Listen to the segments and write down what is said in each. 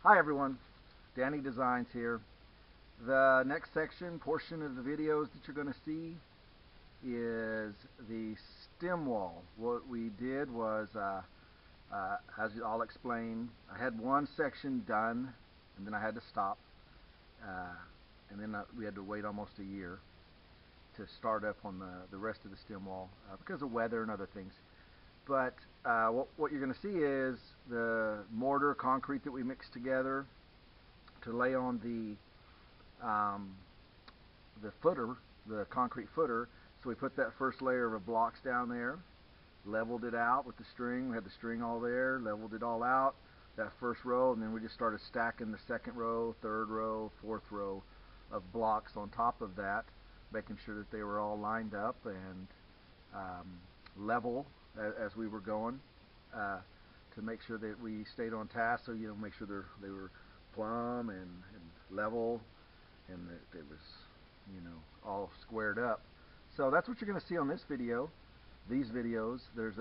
Hi everyone, Danny Designs here. The next portion of the videos that you're going to see is the stem wall. What we did was, as I'll explain, I had one section done and then I had to stop. And then we had to wait almost a year to start up on the rest of the stem wall because of weather and other things. But what you're going to see is the mortar concrete that we mixed together to lay on the footer, the concrete footer. So we put that first layer of blocks down there, leveled it out with the string. We had the string all there, leveled it all out, that first row, and then we just started stacking the second row, third row, fourth row of blocks on top of that, making sure that they were all lined up and level as we were going, to make sure that we stayed on task. So make sure they were plumb and level, and that it was all squared up. So that's what you're going to see on this video. These videos, there's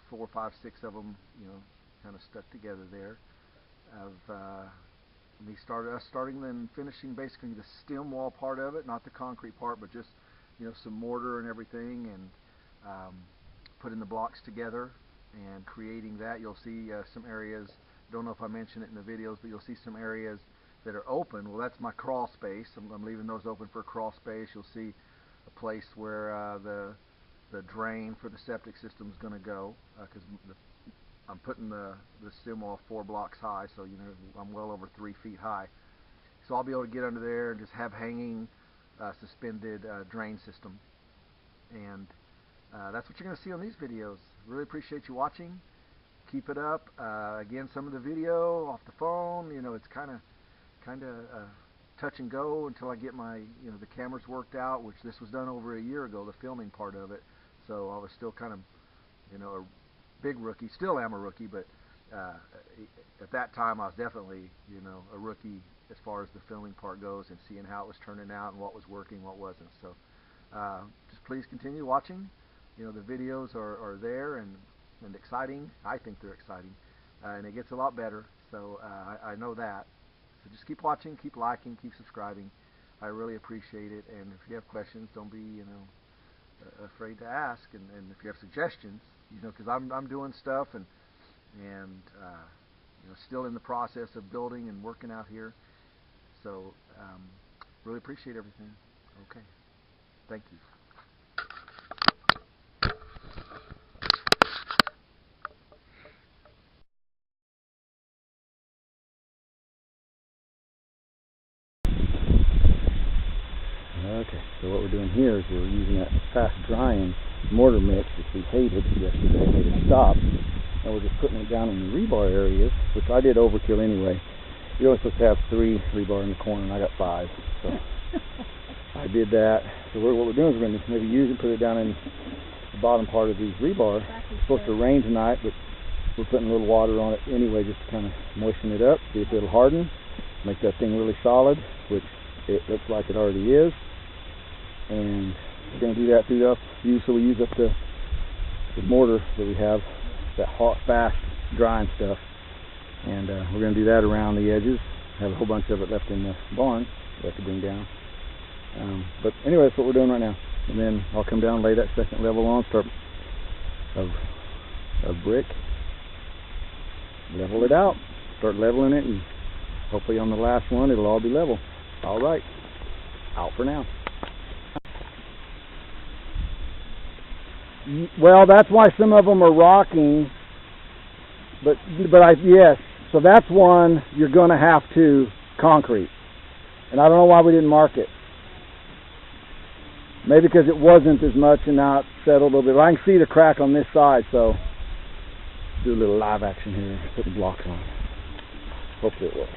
4, 5, 6 of them, kind of stuck together there, of me starting and finishing basically the stem wall part of it, not the concrete part, but just some mortar and everything, and putting the blocks together and creating that. You'll see some areas, don't know if I mentioned it in the videos, but you'll see some areas that are open. Well, that's my crawl space. I'm leaving those open for crawl space. You'll see a place where the drain for the septic system is going to go, because I'm putting the stem wall 4 blocks high, so I'm well over 3 feet high. So I'll be able to get under there and just have hanging suspended drain system. And that's what you're going to see on these videos. Really appreciate you watching. Keep it up. Again, some of the video off the phone, it's kind of touch and go until I get my the cameras worked out, which this was done over a year ago, the filming part of it. So I was still kind of a big rookie. Still am a rookie, but at that time I was definitely a rookie as far as the filming part goes, and seeing how it was turning out and what was working, what wasn't. So just please continue watching. The videos are there and exciting. I think they're exciting, and it gets a lot better. So I know that. So just keep watching, keep liking, keep subscribing. I really appreciate it. And if you have questions, don't be afraid to ask. And if you have suggestions, because I'm doing stuff and still in the process of building and working out here. So really appreciate everything. Okay, thank you. Okay, so what we're doing here is we're using that fast drying mortar mix, which we hated yesterday, made it stop, and we're just putting it down in the rebar areas, which I did overkill anyway. You're only supposed to have 3 rebar in the corner, and I got 5, so I did that. So what we're doing is we're going to maybe use it, put it down in the bottom part of these rebar. It's supposed to rain tonight, but we're putting a little water on it anyway, just to kind of moisten it up, see if it'll harden, make that thing really solid, which it looks like it already is. And we're going to do that so we use up the mortar that we have, that hot, fast drying stuff, and we're going to do that around the edges. Have a whole bunch of it left in the barn that I have to bring down. But anyway, that's what we're doing right now. And then I'll come down, lay that second level on, start of brick, level it out, start leveling it, and hopefully on the last one it'll all be level. All right, out for now. Well, that's why some of them are rocking, but yes, so that's one you're going to have to concrete, and I don't know why we didn't mark it. Maybe because it wasn't as much, and now it's settled a little bit. But I can see the crack on this side, so do a little live action here. Put the blocks on. Hopefully it works.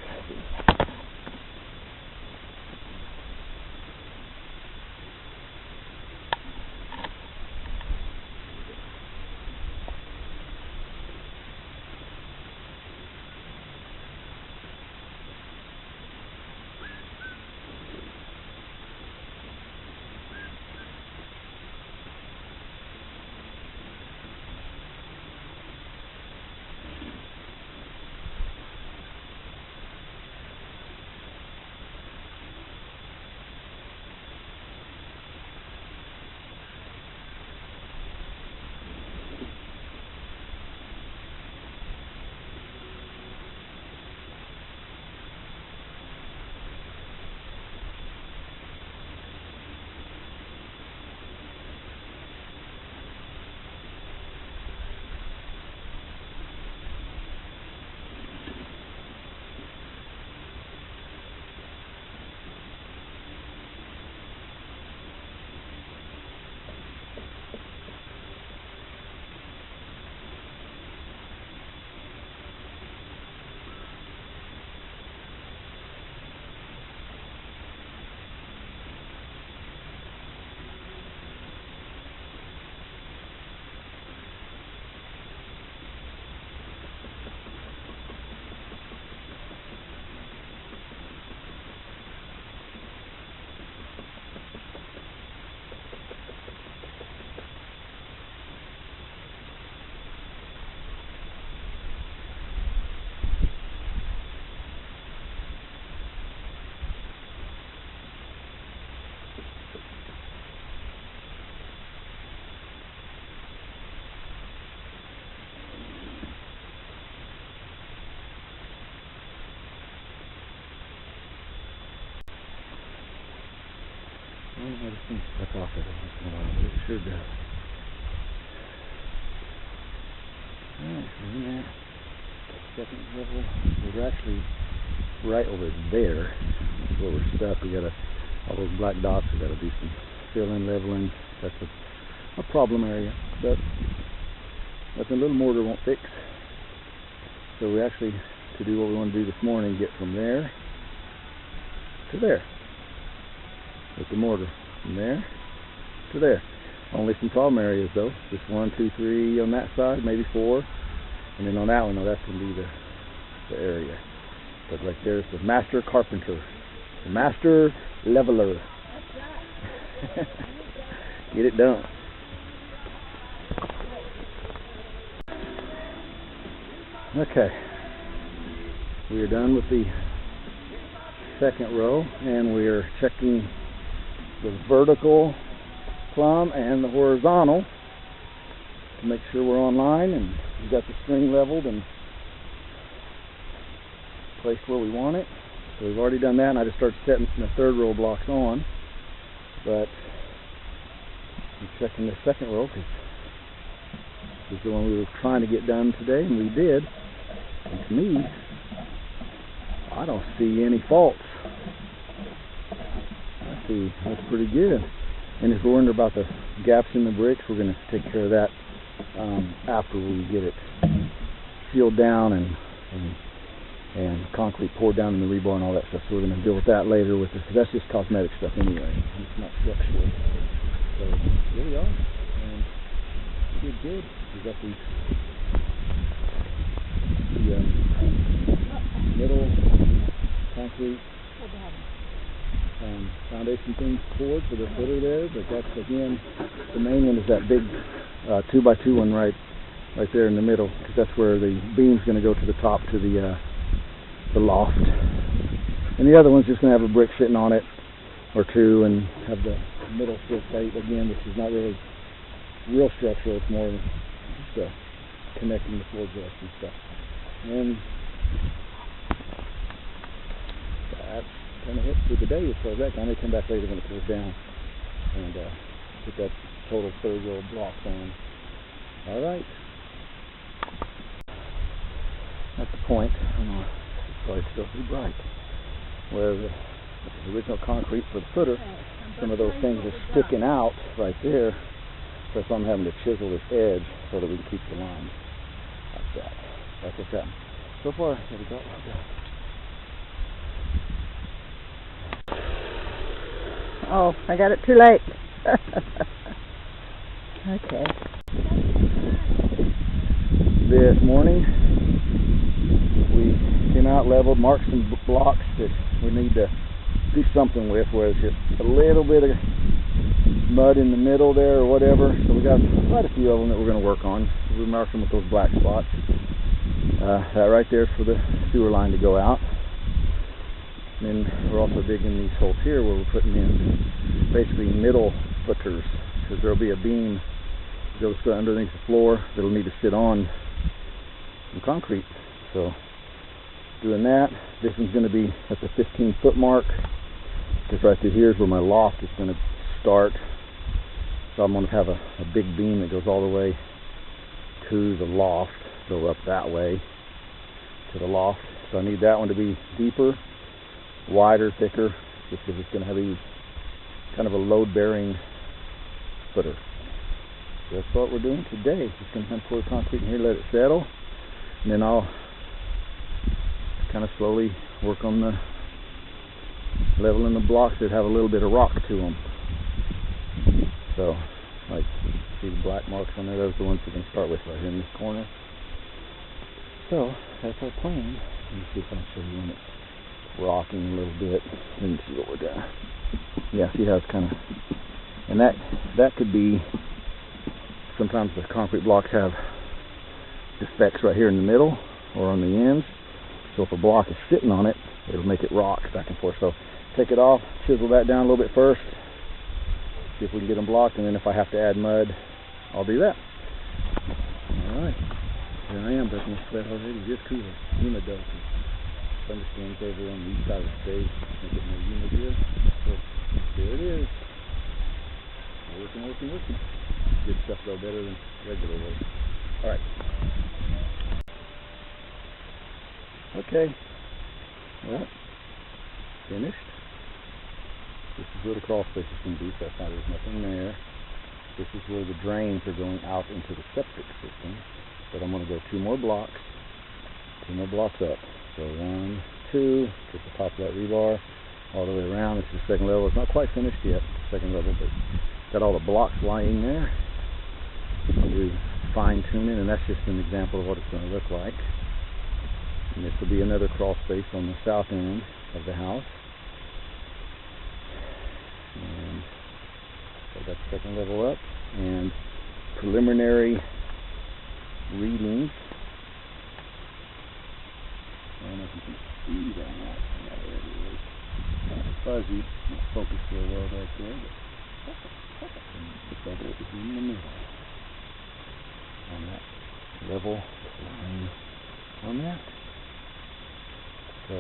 I just think stuff off of it once in a while, but it sure does. Alright, so we're in that second level. We're actually right over there. That's where we're stuck. We got all those black dots. We got to do some fill-in leveling. That's a problem area, but nothing a little mortar won't fix. So we actually, to do what we want to do this morning, get from there to there with the mortar, from there to there. Only some problem areas though. Just 1, 2, 3 on that side, maybe 4, and then on that one, that's going to be the area. But right there's the master carpenter, the master leveler. Get it done. Okay, we are done with the second row, and we are checking the vertical plumb and the horizontal to make sure we're on line and we've got the string leveled and placed where we want it. So we've already done that, and I just started setting the third row blocks on, but I'm checking the second row because this is the one we were trying to get done today, and we did. And to me, I don't see any faults. I see that's pretty good. And if we're wondering about the gaps in the bricks, we're going to take care of that after we get it sealed down and concrete poured down in the rebar and all that stuff. So we're going to deal with that later with this, because that's just cosmetic stuff anyway. It's not structural. So here we are, and we did good. We got the middle concrete foundation things poured for the footer there, but that's again, the main one is that big 2x2 one right there in the middle, because that's where the beam's going to go to the top to the loft, and the other one's just going to have a brick sitting on it or two and have the middle strip plate again, which is not really real structural. It's more just connecting the floor joists and stuff. And that's kind of it for the day as far as that. I may come back later when it cools down and put that total third row of blocks on. All right. That's the point. It's probably still too bright. Where the original concrete for the footer, some of those things are sticking out right there. So I'm having to chisel this edge so that we can keep the lines like that. That's what's happening. So far, there we go. Oh, I got it too late. Okay. This morning, we came out, leveled, marked some blocks that we need to do something with, where it's just a little bit of mud in the middle there or whatever. So we got quite a few of them that we're going to work on. We marked them with those black spots. That right there is for the sewer line to go out. And then we're also digging these holes here where we're putting in basically middle footers, because there'll be a beam that goes underneath the floor that'll need to sit on some concrete. So doing that. This one's going to be at the 15-foot mark, because right through here is where my loft is going to start. So I'm going to have a big beam that goes all the way to the loft, go up that way to the loft. So I need that one to be deeper, wider, thicker, just because it's going to have a kind of a load-bearing footer. So that's what we're doing today. Just going to pour concrete in here, let it settle, and then I'll kind of slowly work on the leveling the blocks that have a little bit of rock to them. So, like, see the black marks on there? Those are the ones we're going to start with right here in this corner. So, that's our plan. Let me see if I can show you when it's rocking a little bit. Let me see what we're doing. Yeah, see how it's kind of... And that could be... Sometimes the concrete blocks have defects right here in the middle or on the ends. So if a block is sitting on it, it'll make it rock back and forth. So take it off, chisel that down a little bit first, see if we can get them blocked, and then if I have to add mud, I'll do that. Alright, here I am breaking the sweat already. Just cooler, humid though. Thunderstorms over on the east side of the state, make it more humid here. So there it is. Working. Good stuff though, better than regular work. Alright. Okay. Well, finished. This is where the crawl space is going to be, so I found there's nothing there. This is where the drains are going out into the septic system. But I'm going to go 2 more blocks up. So 1, 2, get the top of that rebar all the way around. This is the second level. It's not quite finished yet, second level, but got all the blocks lying there. I'll do fine tuning, and that's just an example of what it's going to look like. And this will be another crawl space on the south end of the house. And so that's second level up, and preliminary readings. I don't know if you can see that. Yeah, there it is. Kind of fuzzy, not focused real well right there, but the bubble is in the middle on that level line on that. So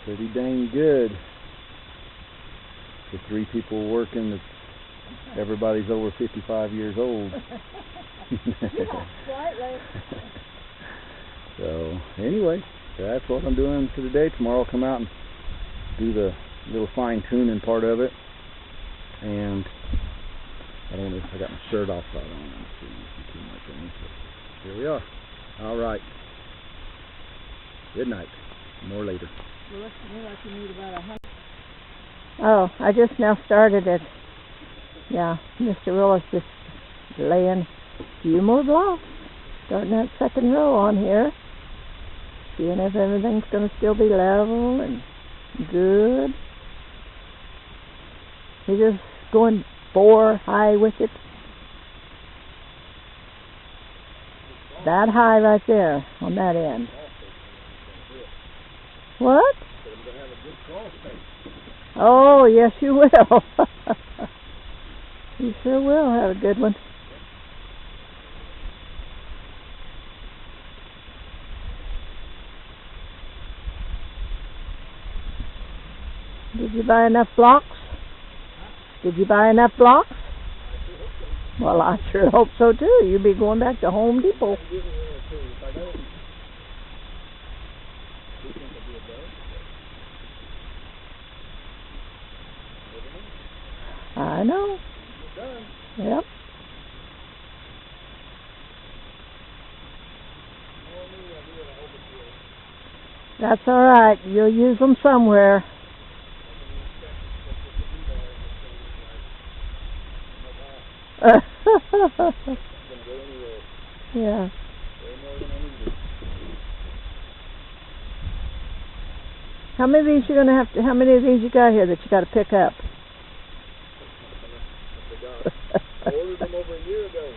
pretty dang good for 3 people working. Everybody's over 55 years old. Slightly. So anyway, that's what I'm doing for today. Tomorrow I'll come out and do the little fine tuning part of it. And I don't know if I got my shirt off, so I don't want to see too much on it. But here we are. All right. Good night. More later. Well, looks to me like you need about 100. Oh, I just now started it. Yeah, Mr. Willis just laying a few more blocks. Starting that second row on here. Seeing if everything's going to still be level and good. He's just going 4 high with it. That high right there on that end. What? Oh, yes you will. You sure will have a good one. Did you buy enough blocks? Did you buy enough blocks? Well, I sure hope so too. You'll be going back to Home Depot. I know. Yep. That's all right. You'll use them somewhere. Yeah. How many of these you gonna have to? How many of these you got here that you got to pick up? I ordered them over a year ago.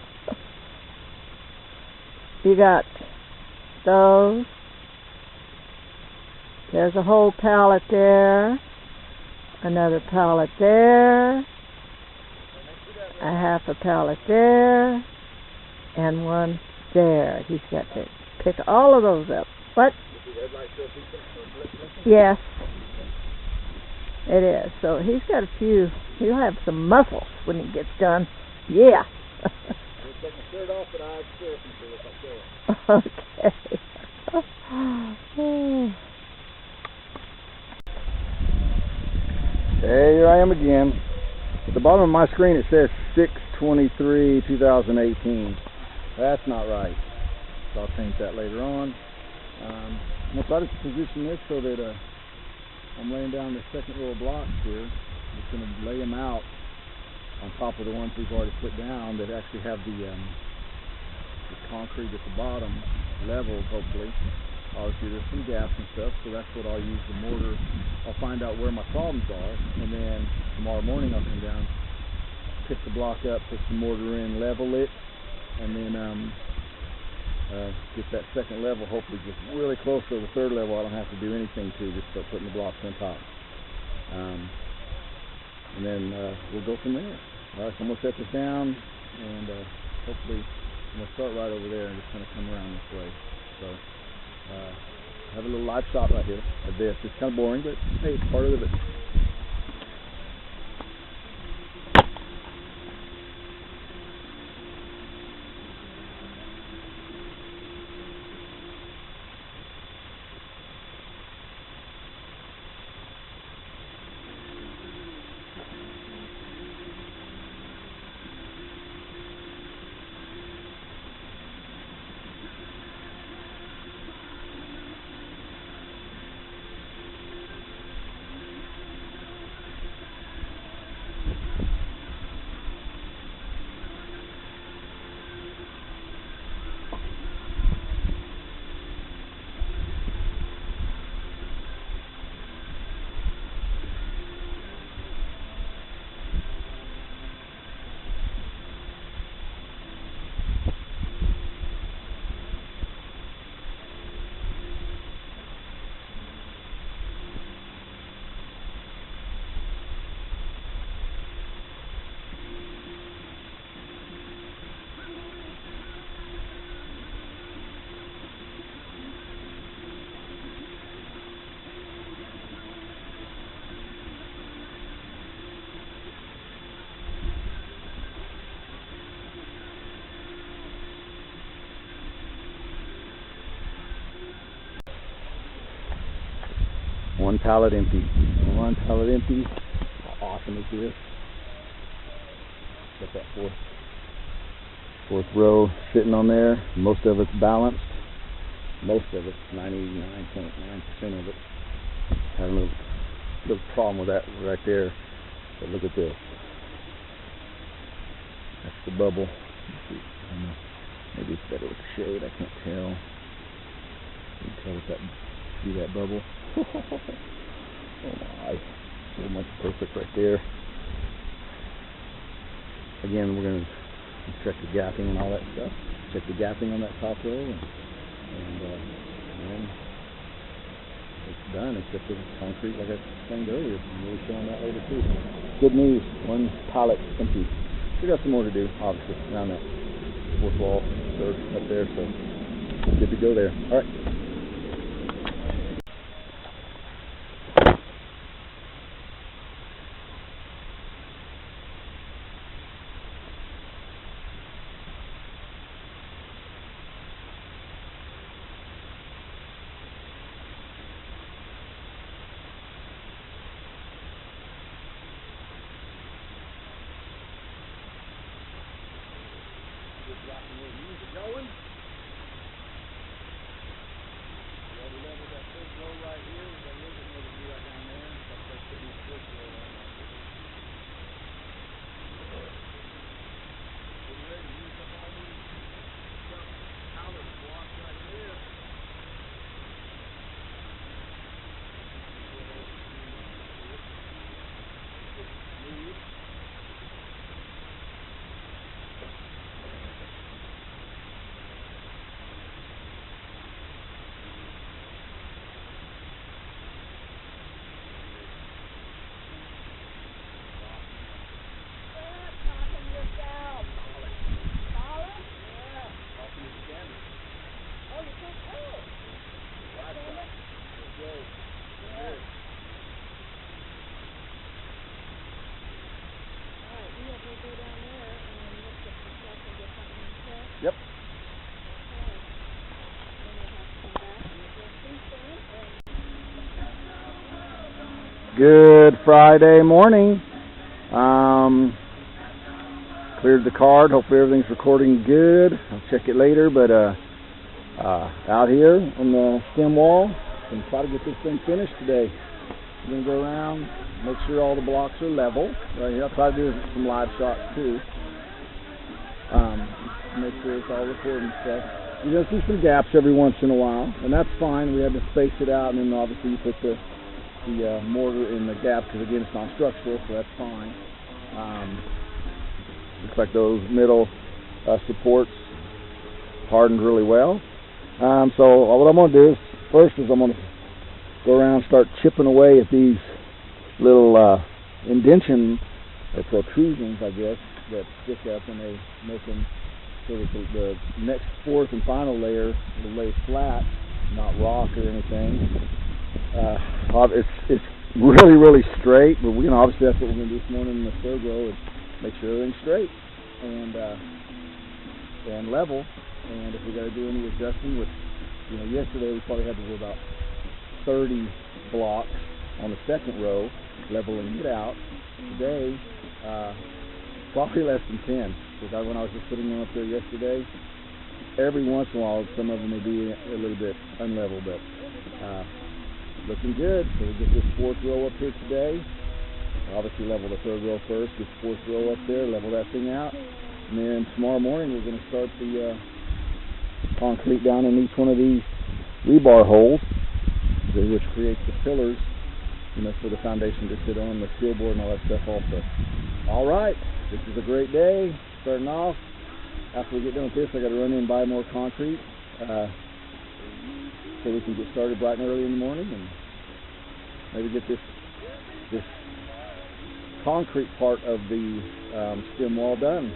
You got those. There's a whole pallet there. Another pallet there. A half a pallet there. And one there. He's got to pick all of those up. What? Yes. It is. So he's got a few. He'll have some muscles when he gets done. Yeah. Take my shirt off, but I'd still if I could. Okay. Hey, here I am again. At the bottom of my screen it says 6/23/2018. That's not right. So I'll change that later on. I'm going to try to position this so that I'm laying down the second row of blocks here. I'm just going to lay them out on top of the ones we've already put down that actually have the concrete at the bottom leveled, hopefully. Obviously there's some gaps and stuff, so that's what I'll use the mortar. I'll find out where my problems are, and then tomorrow morning I'll come down, pick the block up, put some mortar in, level it, and then get that second level hopefully just really close to the third level. I don't have to do anything to, just start putting the blocks on top. And then we'll go from there. Alright, so I'm going to set this down, and hopefully I'm going to start right over there and just kind of come around this way. So I have a little live shot right here of this. It's kind of boring, but hey, it's part of it. One pallet empty. One pallet empty. How awesome is this? Got that fourth row sitting on there. Most of it's balanced. Most of it, 99.9% of it. Had a little problem with that right there. But look at this. That's the bubble. Maybe it's better with the shade. I can't tell. You can tell with that. See that bubble? Oh my! So much perfect right there. Again, we're gonna check the gapping and all that stuff. Check the gapping on that top row, and then it's done. Except for the concrete, like I explained earlier. I'm really showing that later too. Good news. One pallet empty. We got some more to do, obviously, around that fourth wall, third up there. So good to go there. All right. Going. Well, we leveled that first row right here. We got a little bit more to do right down there. That's why putting this first row right now. We're ready to use up all these pallet blocks right here. Yep. Good Friday morning. Cleared the card. Hopefully everything's recording good. I'll check it later, but out here on the stem wall, I'm try to get this thing finished today. I'm gonna go around, make sure all the blocks are level. Right here, I'll try to do some live shots too. Make sure it's all recording stuff. You're gonna see some gaps every once in a while, and that's fine. We had to space it out, and then obviously you put the mortar in the gap because again it's not structural, so that's fine. Looks like those middle supports hardened really well. So what I'm going to do is first is I'm going to go around and start chipping away at these little indention protrusions, I guess, that stick up and they make them so that the next fourth and final layer will lay flat, not rock or anything. It's really, really straight, but obviously that's what we're going to do this morning in the third row is make sure everything's straight and level. And if we got to do any adjusting, which yesterday we probably had to do about 30 blocks on the second row, leveling it out. Today, probably less than 10, because when I was just putting them up there yesterday, every once in a while some of them may be a little bit unlevel, but looking good. So we get this fourth row up here today. Obviously level the third row first, get the fourth row up there, level that thing out, and then tomorrow morning we're going to start the concrete down in each one of these rebar holes, which creates the pillars, for the foundation to sit on, the steel board and all that stuff also. All right, this is a great day. Starting off. After we get done with this, I got to run in and buy more concrete so we can get started bright and early in the morning and maybe get this concrete part of the stem wall done.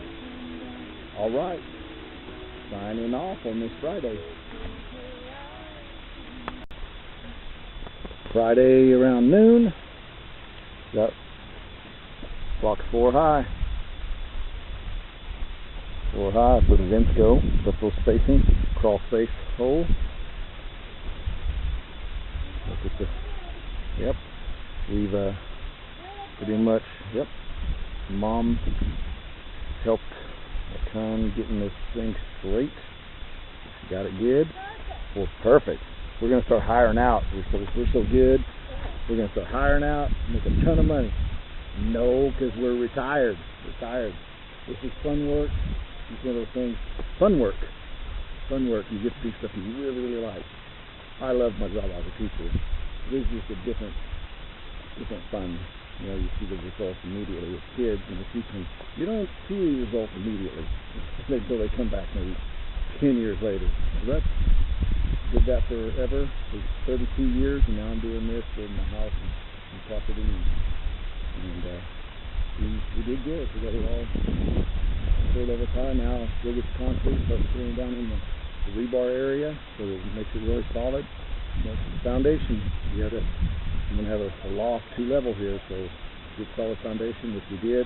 All right, signing off on this Friday. Friday around noon. Got block 4 high. 4 high for the vents go. Buffalo spacing, crawl space hole. Look at the Yep. We've pretty much, yep. Mom helped a ton getting this thing straight. She got it good. Well, perfect. We're going to start hiring out. We're so good. We're going to start hiring out, make a ton of money. No, because we're retired. This is fun work. It's one of those things. Fun work. You get to do stuff you really, really like. I love my job as a teacher. This is just a different fun. You know, you see the results immediately with kids, and if you don't see the results immediately until they come back maybe 10 years later. So did that forever, for 32 years, and now I'm doing this with my house and property, and we did good. We got it all poured over time. Now we'll get the concrete, start pouring down in the rebar area, so it makes it really solid. That's the foundation. I'm going to have a loft 2-level here, so good solid foundation, which we did.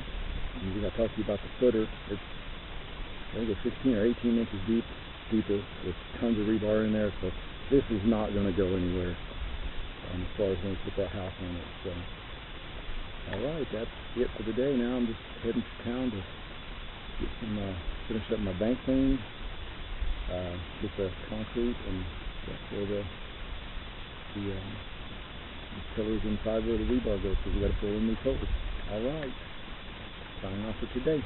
And I talked to you about the footer. I think it's 16 or 18 inches deeper with tons of rebar in there, so this is not going to go anywhere as far as when we put that house on it. So, alright, that's it for the day. Now I'm just heading to town to get finish up my bank thing, get the concrete, and that's where the pillars inside where the rebar goes, so we got to fill in new pillars. Alright, signing off for today.